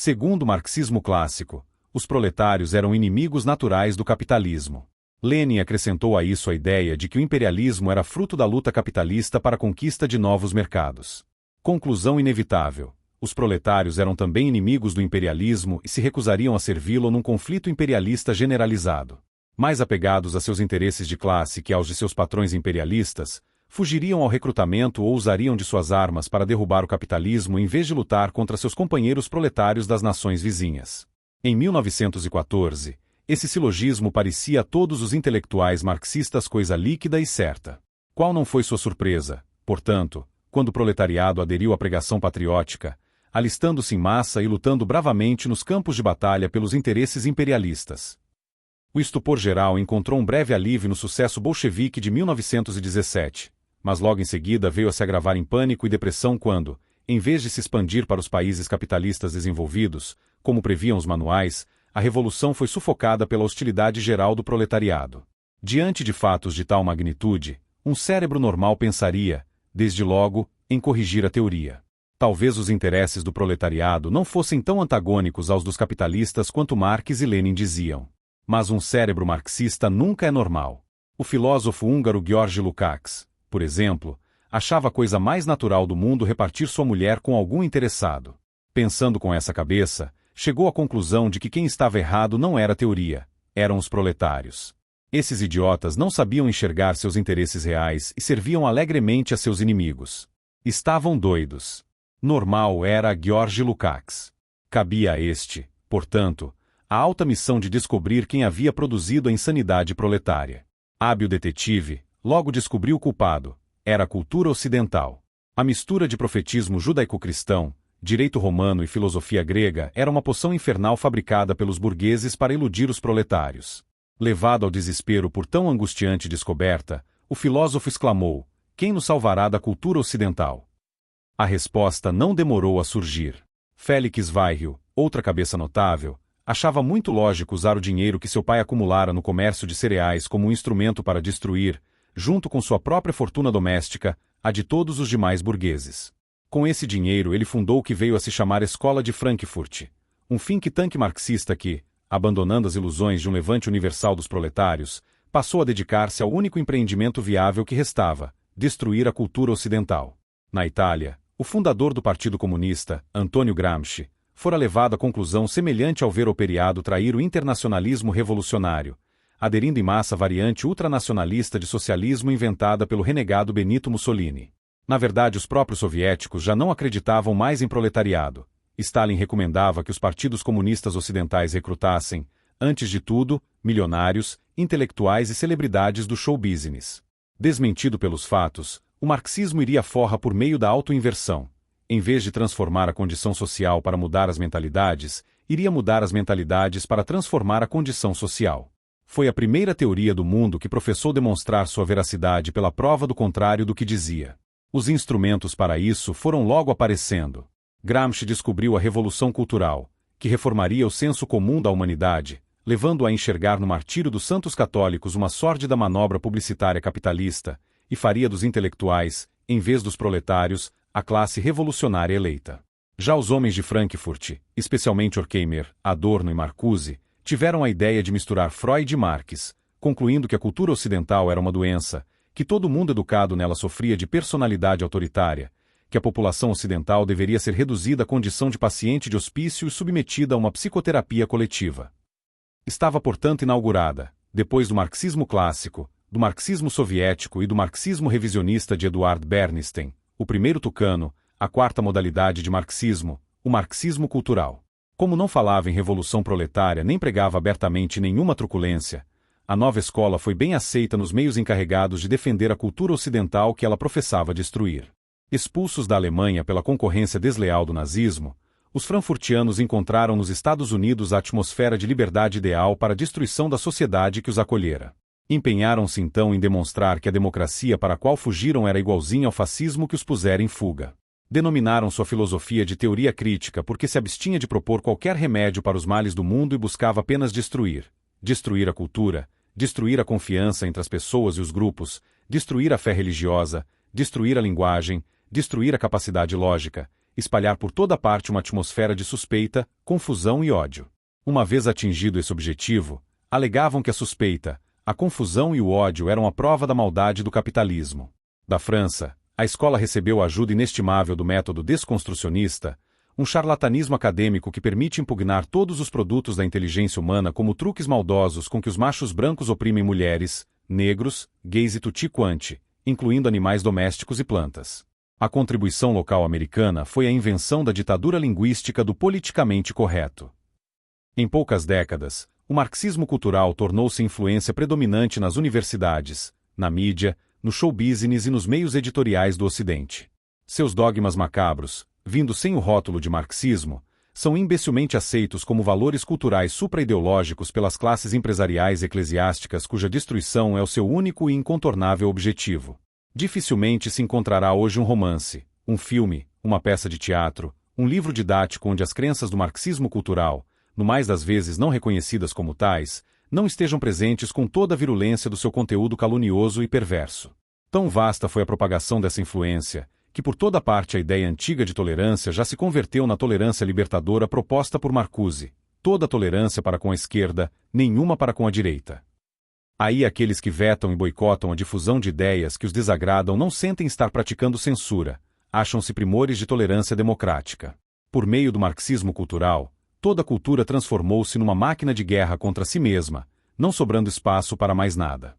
Segundo o marxismo clássico, os proletários eram inimigos naturais do capitalismo. Lenin acrescentou a isso a ideia de que o imperialismo era fruto da luta capitalista para a conquista de novos mercados. Conclusão inevitável: os proletários eram também inimigos do imperialismo e se recusariam a servi-lo num conflito imperialista generalizado. Mais apegados a seus interesses de classe que aos de seus patrões imperialistas, fugiriam ao recrutamento ou usariam de suas armas para derrubar o capitalismo em vez de lutar contra seus companheiros proletários das nações vizinhas. Em 1914, esse silogismo parecia a todos os intelectuais marxistas coisa líquida e certa. Qual não foi sua surpresa, portanto, quando o proletariado aderiu à pregação patriótica, alistando-se em massa e lutando bravamente nos campos de batalha pelos interesses imperialistas? O estupor geral encontrou um breve alívio no sucesso bolchevique de 1917, mas logo em seguida veio a se agravar em pânico e depressão quando, em vez de se expandir para os países capitalistas desenvolvidos, como previam os manuais, a revolução foi sufocada pela hostilidade geral do proletariado. Diante de fatos de tal magnitude, um cérebro normal pensaria, desde logo, em corrigir a teoria. Talvez os interesses do proletariado não fossem tão antagônicos aos dos capitalistas quanto Marx e Lenin diziam. Mas um cérebro marxista nunca é normal. O filósofo húngaro György Lukács, por exemplo, achava a coisa mais natural do mundo repartir sua mulher com algum interessado. Pensando com essa cabeça, chegou à conclusão de que quem estava errado não era a teoria, eram os proletários. Esses idiotas não sabiam enxergar seus interesses reais e serviam alegremente a seus inimigos. Estavam doidos. Normal era György Lukács. Cabia a este, portanto, a alta missão de descobrir quem havia produzido a insanidade proletária. Hábil detetive, logo descobriu o culpado. Era a cultura ocidental. A mistura de profetismo judaico-cristão, direito romano e filosofia grega era uma poção infernal fabricada pelos burgueses para iludir os proletários. Levado ao desespero por tão angustiante descoberta, o filósofo exclamou: quem nos salvará da cultura ocidental? A resposta não demorou a surgir. Félix Weyrich, outra cabeça notável, achava muito lógico usar o dinheiro que seu pai acumulara no comércio de cereais como um instrumento para destruir, junto com sua própria fortuna doméstica, a de todos os demais burgueses. Com esse dinheiro ele fundou o que veio a se chamar Escola de Frankfurt, um think tank marxista que, abandonando as ilusões de um levante universal dos proletários, passou a dedicar-se ao único empreendimento viável que restava: destruir a cultura ocidental. Na Itália, o fundador do Partido Comunista, Antônio Gramsci, fora levado à conclusão semelhante ao ver o operado trair o internacionalismo revolucionário, aderindo em massa à variante ultranacionalista de socialismo inventada pelo renegado Benito Mussolini. Na verdade, os próprios soviéticos já não acreditavam mais em proletariado. Stalin recomendava que os partidos comunistas ocidentais recrutassem, antes de tudo, milionários, intelectuais e celebridades do show business. Desmentido pelos fatos, o marxismo iria à forra por meio da autoinversão. Em vez de transformar a condição social para mudar as mentalidades, iria mudar as mentalidades para transformar a condição social. Foi a primeira teoria do mundo que professou demonstrar sua veracidade pela prova do contrário do que dizia. Os instrumentos para isso foram logo aparecendo. Gramsci descobriu a Revolução Cultural, que reformaria o senso comum da humanidade, levando-a a enxergar no martírio dos santos católicos uma sórdida manobra publicitária capitalista, e faria dos intelectuais, em vez dos proletários, a classe revolucionária eleita. Já os homens de Frankfurt, especialmente Horkheimer, Adorno e Marcuse, tiveram a ideia de misturar Freud e Marx, concluindo que a cultura ocidental era uma doença, que todo mundo educado nela sofria de personalidade autoritária, que a população ocidental deveria ser reduzida à condição de paciente de hospício e submetida a uma psicoterapia coletiva. Estava, portanto, inaugurada, depois do marxismo clássico, do marxismo soviético e do marxismo revisionista de Eduard Bernstein, o primeiro tucano, a quarta modalidade de marxismo, o marxismo cultural. Como não falava em revolução proletária nem pregava abertamente nenhuma truculência, a nova escola foi bem aceita nos meios encarregados de defender a cultura ocidental que ela professava destruir. Expulsos da Alemanha pela concorrência desleal do nazismo, os frankfurtianos encontraram nos Estados Unidos a atmosfera de liberdade ideal para a destruição da sociedade que os acolhera. Empenharam-se então em demonstrar que a democracia para a qual fugiram era igualzinha ao fascismo que os pusera em fuga. Denominaram sua filosofia de teoria crítica porque se abstinha de propor qualquer remédio para os males do mundo e buscava apenas destruir a cultura, destruir a confiança entre as pessoas e os grupos, destruir a fé religiosa, destruir a linguagem, destruir a capacidade lógica, espalhar por toda parte uma atmosfera de suspeita, confusão e ódio. Uma vez atingido esse objetivo, alegavam que a suspeita, a confusão e o ódio eram a prova da maldade do capitalismo. Da França, a escola recebeu a ajuda inestimável do método desconstrucionista, um charlatanismo acadêmico que permite impugnar todos os produtos da inteligência humana como truques maldosos com que os machos brancos oprimem mulheres, negros, gays e tutti quanti, incluindo animais domésticos e plantas. A contribuição local americana foi a invenção da ditadura linguística do politicamente correto. Em poucas décadas, o marxismo cultural tornou-se influência predominante nas universidades, na mídia, no show business e nos meios editoriais do Ocidente. Seus dogmas macabros, vindo sem o rótulo de marxismo, são imbecilmente aceitos como valores culturais supra-ideológicos pelas classes empresariais e eclesiásticas cuja destruição é o seu único e incontornável objetivo. Dificilmente se encontrará hoje um romance, um filme, uma peça de teatro, um livro didático onde as crenças do marxismo cultural, no mais das vezes não reconhecidas como tais, não estejam presentes com toda a virulência do seu conteúdo calunioso e perverso. Tão vasta foi a propagação dessa influência, que por toda parte a ideia antiga de tolerância já se converteu na tolerância libertadora proposta por Marcuse: toda tolerância para com a esquerda, nenhuma para com a direita. Aí aqueles que vetam e boicotam a difusão de ideias que os desagradam não sentem estar praticando censura, acham-se primores de tolerância democrática. Por meio do marxismo cultural, toda a cultura transformou-se numa máquina de guerra contra si mesma, não sobrando espaço para mais nada.